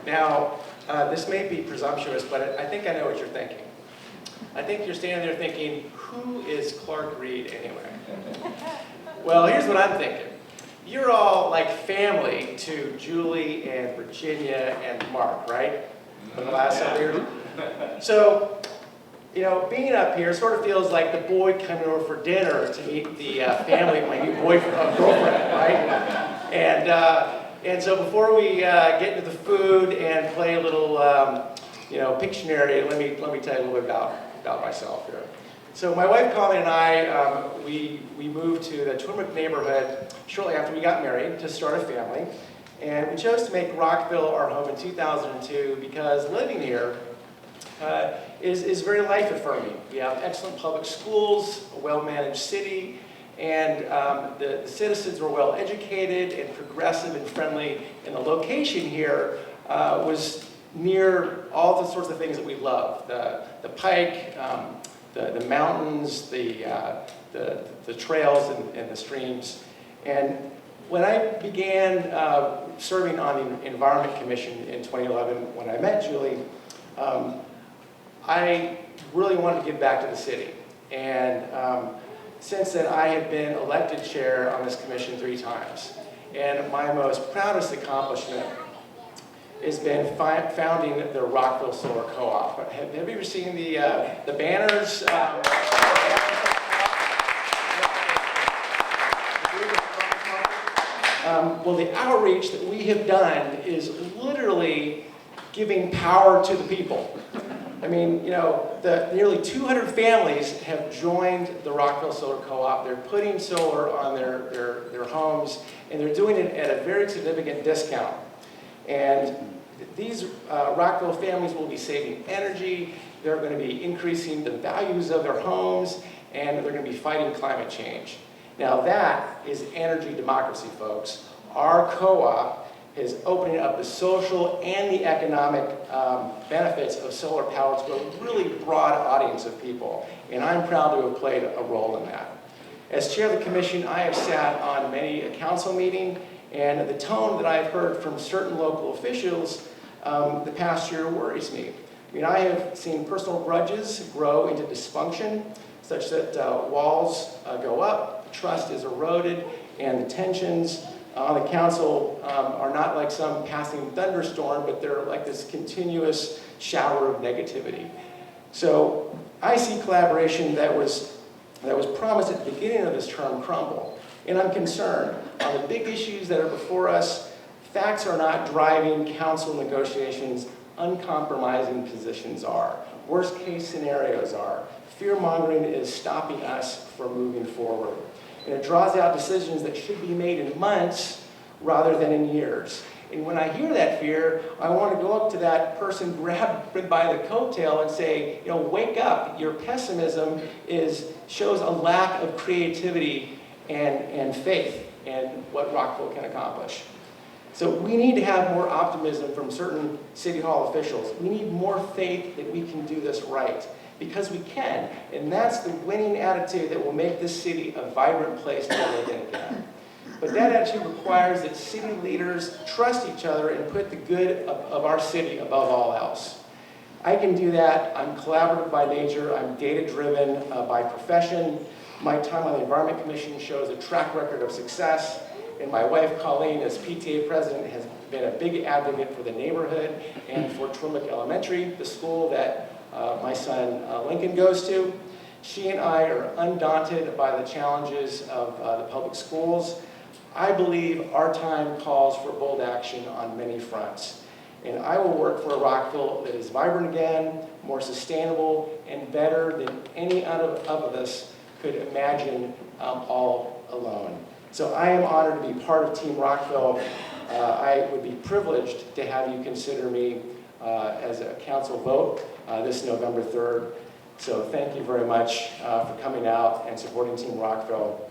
Now, this may be presumptuous, but I think I know what you're thinking. I think you're standing there thinking, who is Clark Reed anyway? Well, here's what I'm thinking. You're all like family to Julie and Virginia and Mark, right? For the last several years. So, you know, being up here sort of feels like the boy coming over for dinner to meet the family of my new girlfriend, right? And so before we get into the food and play a little, you know, Pictionary, let me tell you a little bit about myself here. So my wife Colleen and I, we moved to the Twinwick neighborhood shortly after we got married to start a family. And we chose to make Rockville our home in 2002 because living here is very life affirming. We have excellent public schools, a well-managed city, and the citizens were well educated and progressive and friendly. And the location here was near all the sorts of things that we love. The pike, the mountains, the trails and the streams. And when I began serving on the Environment Commission in 2011, when I met Julie, I really wanted to give back to the city. And since then, I have been elected chair on this commission 3 times. And my most proudest accomplishment has been founding the Rockville Solar Co-op. Have you ever seen the banners? Well, the outreach that we have done is literally giving power to the people. I mean, you know, the nearly 200 families have joined the Rockville Solar Co-op. They're putting solar on their homes, and they're doing it at a very significant discount. And these Rockville families will be saving energy, they're going to be increasing the values of their homes, and they're going to be fighting climate change. Now that is energy democracy, folks. Our co-op is opening up the social and the economic benefits of solar power to a really broad audience of people. And I'm proud to have played a role in that. As chair of the commission, I have sat on many a council meeting, and the tone that I've heard from certain local officials the past year worries me. I mean, I have seen personal grudges grow into dysfunction, such that walls go up, trust is eroded, and the tensions on the council are not like some passing thunderstorm, but they're like this continuous shower of negativity. So I see collaboration that was promised at the beginning of this term crumble. And I'm concerned on the big issues that are before us. Facts are not driving council negotiations. Uncompromising positions are. Worst case scenarios are. Fear-mongering is stopping us from moving forward. And it draws out decisions that should be made in months rather than in years. And when I hear that fear, I want to go up to that person, grab them by the coattail and say, you know, wake up. Your pessimism shows a lack of creativity and faith in what Rockville can accomplish. So we need to have more optimism from certain City Hall officials. We need more faith that we can do this right, because we can. And that's the winning attitude that will make this city a vibrant place to live in again. But that attitude requires that city leaders trust each other and put the good of our city above all else. I can do that. I'm collaborative by nature. I'm data-driven by profession. My time on the Environment Commission shows a track record of success. And my wife, Colleen, as PTA president, has been a big advocate for the neighborhood and for Twinwick Elementary, the school that my son Lincoln goes to. She and I are undaunted by the challenges of the public schools. I believe our time calls for bold action on many fronts. And I will work for a Rockville that is vibrant again, more sustainable, and better than any of us could imagine all alone. So I am honored to be part of Team Rockville. I would be privileged to have you consider me as a council vote this November 3rd. So thank you very much for coming out and supporting Team Rockville.